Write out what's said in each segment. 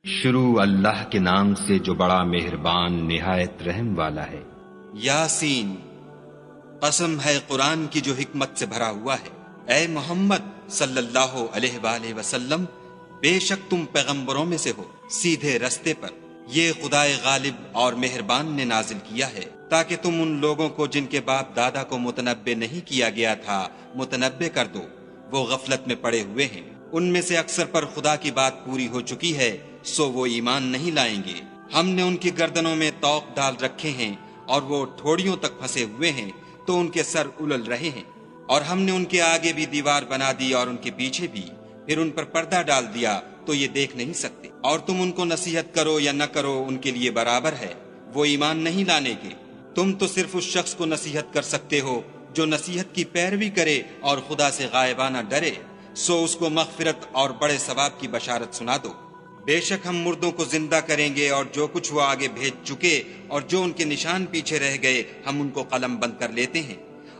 شروع اللہ کے نام سے جو بڑا مہربان نہایت رحم والا ہے۔ یاسین، قسم ہے قرآن کی جو حکمت سے بھرا ہوا ہے۔ اے محمد صلی اللہ علیہ وآلہ وسلم، بے شک تم پیغمبروں میں سے ہو سیدھے رستے پر۔ یہ خدائے غالب اور مہربان نے نازل کیا ہے تاکہ تم ان لوگوں کو جن کے باپ دادا کو متنبع نہیں کیا گیا تھا متنبع کر دو، وہ غفلت میں پڑے ہوئے ہیں۔ ان میں سے اکثر پر خدا کی بات پوری ہو چکی ہے، سو وہ ایمان نہیں لائیں گے۔ ہم نے ان کی گردنوں میں طوق ڈال رکھے ہیں اور وہ ٹھوڑیوں تک پھنسے ہوئے ہیں تو ان کے سر الل رہے ہیں، اور ہم نے ان کے آگے بھی دیوار بنا دی اور ان کے پیچھے بھی، پھر ان پر پردہ ڈال دیا تو یہ دیکھ نہیں سکتے۔ اور تم ان کو نصیحت کرو یا نہ کرو ان کے لیے برابر ہے، وہ ایمان نہیں لانے کے۔ تم تو صرف اس شخص کو نصیحت کر سکتے ہو جو نصیحت کی پیروی کرے اور خدا سے غائبانہ ڈرے، سو اس کو مغفرت اور بڑے ثواب کی بشارت سنا دو۔ بے شک ہم مردوں کو زندہ کریں گے، اور جو کچھ وہ آگے بھیج چکے اور جو ان کے نشان پیچھے رہ گئے ہم ان کو قلم بند کر لیتے ہیں،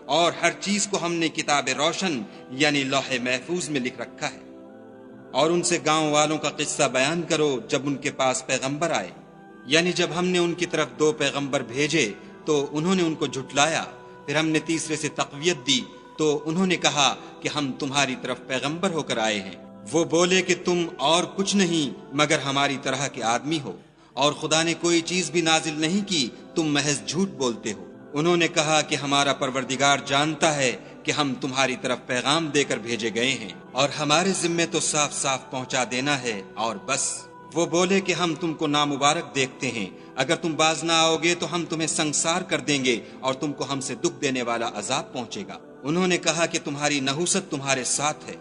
اور ہر چیز کو ہم نے کتاب روشن یعنی لوح محفوظ میں لکھ رکھا ہے۔ اور ان سے گاؤں والوں کا قصہ بیان کرو جب ان کے پاس پیغمبر آئے، یعنی جب ہم نے ان کی طرف 2 پیغمبر بھیجے تو انہوں نے ان کو جھٹلایا، پھر ہم نے تیسرے سے تقویت دی تو انہوں نے کہا کہ ہم تمہاری طرف پیغمبر ہو کر آئے ہیں۔ وہ بولے کہ تم اور کچھ نہیں مگر ہماری طرح کے آدمی ہو، اور خدا نے کوئی چیز بھی نازل نہیں کی، تم محض جھوٹ بولتے ہو۔ انہوں نے کہا کہ ہمارا پروردگار جانتا ہے کہ ہم تمہاری طرف پیغام دے کر بھیجے گئے ہیں، اور ہمارے ذمے تو صاف صاف پہنچا دینا ہے اور بس۔ وہ بولے کہ ہم تم کو نامبارک دیکھتے ہیں، اگر تم باز نہ آؤ گے تو ہم تمہیں سنگسار کر دیں گے اور تم کو ہم سے دکھ دینے والا عذاب پہنچے گا۔ انہوں نے کہا کہ تمہاری نحوست تمہارے ساتھ ہے،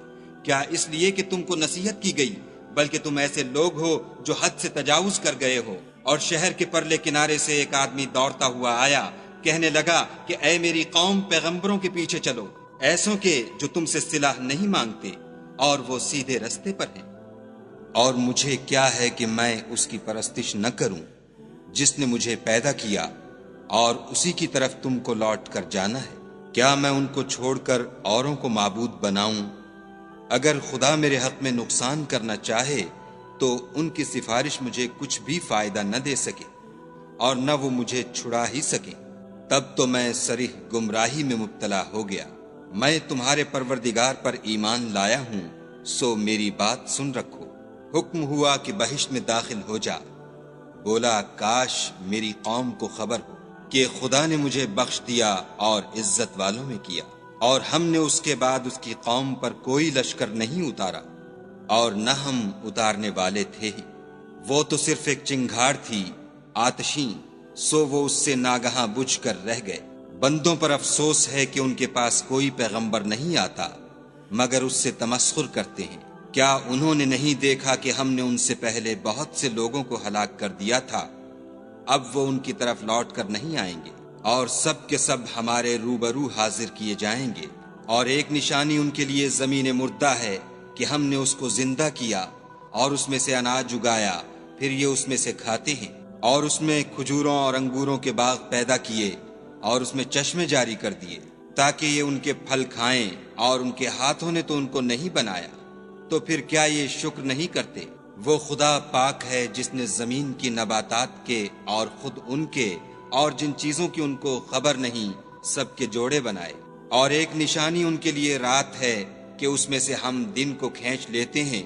کیا اس لیے کہ تم کو نصیحت کی گئی؟ بلکہ تم ایسے لوگ ہو جو حد سے تجاوز کر گئے ہو۔ اور شہر کے پرلے کنارے سے ایک آدمی دوڑتا ہوا آیا، کہنے لگا کہ اے میری قوم، پیغمبروں کے پیچھے چلو، ایسوں کے جو تم سے صلح نہیں مانگتے اور وہ سیدھے رستے پر ہیں۔ اور مجھے کیا ہے کہ میں اس کی پرستش نہ کروں جس نے مجھے پیدا کیا، اور اسی کی طرف تم کو لوٹ کر جانا ہے۔ کیا میں ان کو چھوڑ کر اوروں کو معبود بناؤں؟ اگر خدا میرے حق میں نقصان کرنا چاہے تو ان کی سفارش مجھے کچھ بھی فائدہ نہ دے سکے، اور نہ وہ مجھے چھڑا ہی سکے۔ تب تو میں صریح گمراہی میں مبتلا ہو گیا۔ میں تمہارے پروردگار پر ایمان لایا ہوں، سو میری بات سن رکھو۔ حکم ہوا کہ بہشت میں داخل ہو جا۔ بولا کاش میری قوم کو خبر ہو کہ خدا نے مجھے بخش دیا اور عزت والوں میں کیا، اور ہم نے اس کے بعد اس کی قوم پر کوئی لشکر نہیں اتارا، اور نہ ہم اتارنے والے تھے ہی۔ وہ تو صرف ایک چنگھاڑ تھی آتشیں، سو وہ اس سے ناگہاں بجھ کر رہ گئے۔ بندوں پر افسوس ہے کہ ان کے پاس کوئی پیغمبر نہیں آتا مگر اس سے تمسخر کرتے ہیں۔ کیا انہوں نے نہیں دیکھا کہ ہم نے ان سے پہلے بہت سے لوگوں کو ہلاک کر دیا تھا؟ اب وہ ان کی طرف لوٹ کر نہیں آئیں گے، اور سب کے سب ہمارے روبرو حاضر کیے جائیں گے۔ اور ایک نشانی ان کے لیے زمین مردہ ہے کہ ہم نے اس کو زندہ کیا اور اس میں سے اناج اگایا، پھر یہ اس میں سے کھاتے ہیں۔ اور اس میں کھجوروں اور انگوروں کے باغ پیدا کیے اور اس میں چشمے جاری کر دیے تاکہ یہ ان کے پھل کھائیں، اور ان کے ہاتھوں نے تو ان کو نہیں بنایا، تو پھر کیا یہ شکر نہیں کرتے؟ وہ خدا پاک ہے جس نے زمین کی نباتات کے اور خود ان کے اور جن چیزوں کی ان کو خبر نہیں سب کے جوڑے بنائے۔ اور ایک نشانی ان کے لیے رات ہے کہ اس میں سے ہم دن کو کھینچ لیتے ہیں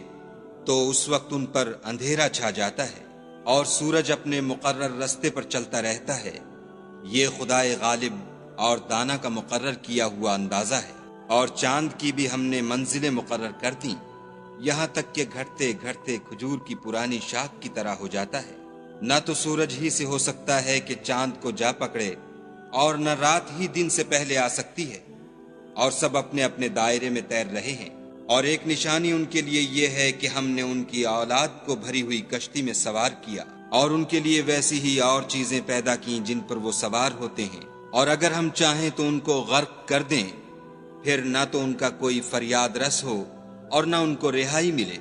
تو اس وقت ان پر اندھیرا چھا جاتا ہے، اور سورج اپنے مقرر رستے پر چلتا رہتا ہے۔ یہ خدائے غالب اور دانا کا مقرر کیا ہوا اندازہ ہے۔ اور چاند کی بھی ہم نے منزلیں مقرر کر دیں، یہاں تک کہ گھٹتے گھٹتے کھجور کی پرانی شاخ کی طرح ہو جاتا ہے۔ نہ تو سورج ہی سے ہو سکتا ہے کہ چاند کو جا پکڑے، اور نہ رات ہی دن سے پہلے آ سکتی ہے، اور سب اپنے اپنے دائرے میں تیر رہے ہیں۔ اور ایک نشانی ان کے لیے یہ ہے کہ ہم نے ان کی اولاد کو بھری ہوئی کشتی میں سوار کیا، اور ان کے لیے ویسی ہی اور چیزیں پیدا کیں جن پر وہ سوار ہوتے ہیں، اور اگر ہم چاہیں تو ان کو غرق کر دیں، پھر نہ تو ان کا کوئی فریاد رس ہو اور نہ ان کو رہائی ملے،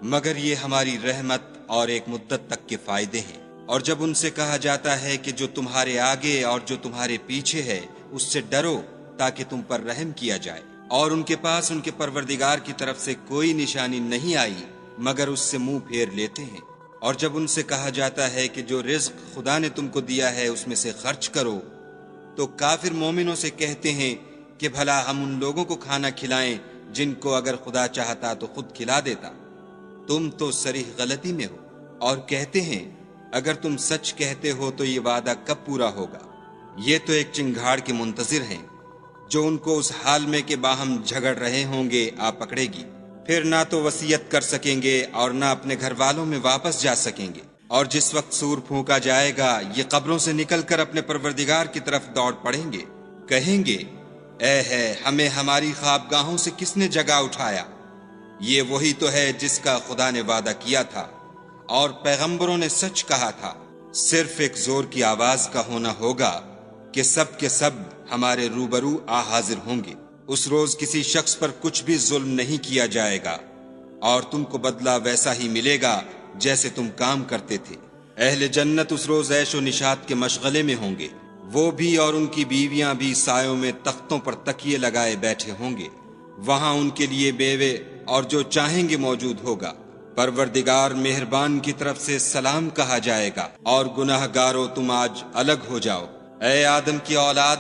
مگر یہ ہماری رحمت اور ایک مدت تک کے فائدے ہیں۔ اور جب ان سے کہا جاتا ہے کہ جو تمہارے آگے اور جو تمہارے پیچھے ہے اس سے ڈرو تاکہ تم پر رحم کیا جائے، اور ان کے پاس ان کے پروردگار کی طرف سے کوئی نشانی نہیں آئی مگر اس سے منہ پھیر لیتے ہیں۔ اور جب ان سے کہا جاتا ہے کہ جو رزق خدا نے تم کو دیا ہے اس میں سے خرچ کرو، تو کافر مومنوں سے کہتے ہیں کہ بھلا ہم ان لوگوں کو کھانا کھلائیں جن کو اگر خدا چاہتا تو خود کھلا دیتا۔ تم تو صریح غلطی میں ہو۔ اور کہتے ہیں اگر تم سچ کہتے ہو تو یہ وعدہ کب پورا ہوگا؟ یہ تو ایک چنگھاڑ کے منتظر ہیں جو ان کو اس حال میں کہ باہم جھگڑ رہے ہوں گے آ پکڑے گی، پھر نہ تو وصیت کر سکیں گے اور نہ اپنے گھر والوں میں واپس جا سکیں گے۔ اور جس وقت سور پھونکا جائے گا یہ قبروں سے نکل کر اپنے پروردگار کی طرف دوڑ پڑیں گے، کہیں گے اے ہے ہمیں ہماری خوابگاہوں سے کس نے جگا اٹھایا؟ یہ وہی تو ہے جس کا خدا نے وعدہ کیا تھا اور پیغمبروں نے سچ کہا تھا۔ صرف ایک زور کی آواز کا ہونا ہوگا کہ سب کے سب ہمارے روبرو آ حاضر ہوں گے۔ اس روز کسی شخص پر کچھ بھی ظلم نہیں کیا جائے گا اور تم کو بدلہ ویسا ہی ملے گا جیسے تم کام کرتے تھے۔ اہل جنت اس روز عیش و نشاط کے مشغلے میں ہوں گے، وہ بھی اور ان کی بیویاں بھی سایوں میں تختوں پر تکیے لگائے بیٹھے ہوں گے، وہاں ان کے لیے بیوے اور جو چاہیں گے موجود ہوگا۔ پروردگار مہربان کی طرف سے سلام کہا جائے گا اور گناہ گارو تم آج الگ ہو جاؤ۔ اے آدم کی اولاد،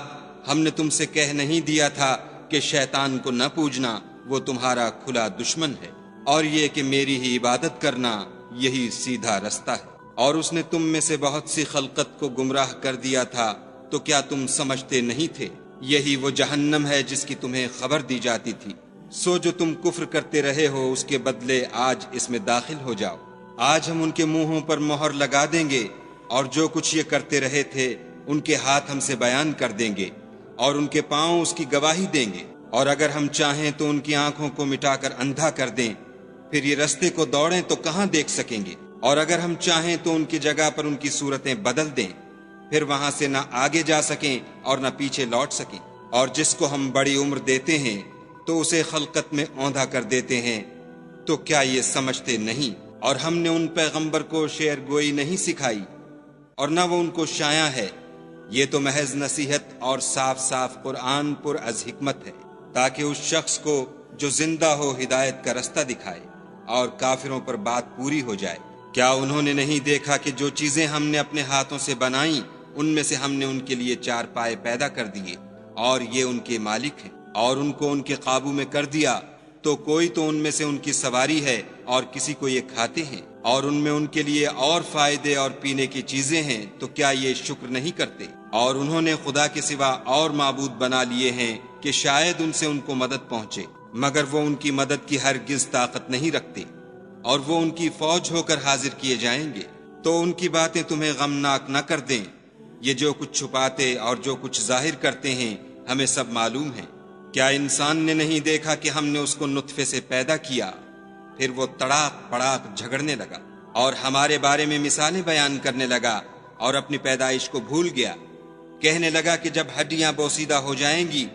ہم نے تم سے کہہ نہیں دیا تھا کہ شیطان کو نہ پوجنا، وہ تمہارا کھلا دشمن ہے، اور یہ کہ میری ہی عبادت کرنا یہی سیدھا رستہ ہے۔ اور اس نے تم میں سے بہت سی خلقت کو گمراہ کر دیا تھا، تو کیا تم سمجھتے نہیں تھے؟ یہی وہ جہنم ہے جس کی تمہیں خبر دی جاتی تھی۔ سو جو تم کفر کرتے رہے ہو اس کے بدلے آج اس میں داخل ہو جاؤ۔ آج ہم ان کے منہوں پر مہر لگا دیں گے اور جو کچھ یہ کرتے رہے تھے ان کے ہاتھ ہم سے بیان کر دیں گے اور ان کے پاؤں اس کی گواہی دیں گے۔ اور اگر ہم چاہیں تو ان کی آنکھوں کو مٹا کر اندھا کر دیں، پھر یہ رستے کو دوڑیں تو کہاں دیکھ سکیں گے؟ اور اگر ہم چاہیں تو ان کی جگہ پر ان کی صورتیں بدل دیں، پھر وہاں سے نہ آگے جا سکیں اور نہ پیچھے لوٹ سکیں۔ اور جس کو ہم بڑی عمر دیتے ہیں تو اسے خلقت میں اوندھا کر دیتے ہیں، تو کیا یہ سمجھتے نہیں؟ اور ہم نے ان پیغمبر کو شعر گوئی نہیں سکھائی اور نہ وہ ان کو شایع ہے، یہ تو محض نصیحت اور صاف صاف قرآن پر از حکمت ہے، تاکہ اس شخص کو جو زندہ ہو ہدایت کا رستہ دکھائے اور کافروں پر بات پوری ہو جائے۔ کیا انہوں نے نہیں دیکھا کہ جو چیزیں ہم نے اپنے ہاتھوں سے بنائیں ان میں سے ہم نے ان کے لیے چار پائے پیدا کر دیے اور یہ ان کے مالک ہیں، اور ان کو ان کے قابو میں کر دیا تو کوئی تو ان میں سے ان کی سواری ہے اور کسی کو یہ کھاتے ہیں، اور ان میں ان کے لیے اور فائدے اور پینے کی چیزیں ہیں، تو کیا یہ شکر نہیں کرتے؟ اور انہوں نے خدا کے سوا اور معبود بنا لیے ہیں کہ شاید ان سے ان کو مدد پہنچے، مگر وہ ان کی مدد کی ہرگز طاقت نہیں رکھتے، اور وہ ان کی فوج ہو کر حاضر کیے جائیں گے۔ تو ان کی باتیں تمہیں غمناک نہ کر دیں، یہ جو کچھ چھپاتے اور جو کچھ ظاہر کرتے ہیں ہمیں سب معلوم ہے۔ کیا انسان نے نہیں دیکھا کہ ہم نے اس کو نطفے سے پیدا کیا، پھر وہ تڑاک پڑاک جھگڑنے لگا اور ہمارے بارے میں مثالیں بیان کرنے لگا اور اپنی پیدائش کو بھول گیا، کہنے لگا کہ جب ہڈیاں بوسیدہ ہو جائیں گی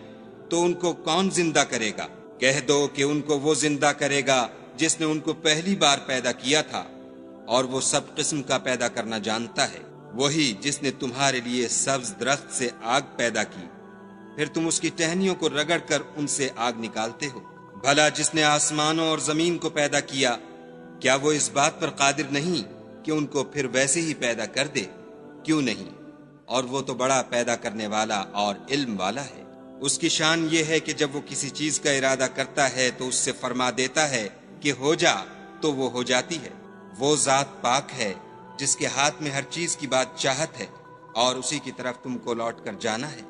تو ان کو کون زندہ کرے گا؟ کہہ دو کہ ان کو وہ زندہ کرے گا جس نے ان کو پہلی بار پیدا کیا تھا، اور وہ سب قسم کا پیدا کرنا جانتا ہے، وہی جس نے تمہارے لیے سبز درخت سے آگ پیدا کی، پھر تم اس کی ٹہنیوں کو رگڑ کر ان سے آگ نکالتے ہو۔ بھلا جس نے آسمانوں اور زمین کو پیدا کیا، کیا وہ اس بات پر قادر نہیں کہ ان کو پھر ویسے ہی پیدا کر دے؟ کیوں نہیں؟ اور وہ تو بڑا پیدا کرنے والا اور علم والا ہے۔ اس کی شان یہ ہے کہ جب وہ کسی چیز کا ارادہ کرتا ہے تو اس سے فرما دیتا ہے کہ ہو جا، تو وہ ہو جاتی ہے۔ وہ ذات پاک ہے جس کے ہاتھ میں ہر چیز کی بات چاہت ہے، اور اسی کی طرف تم کو لوٹ کر جانا ہے۔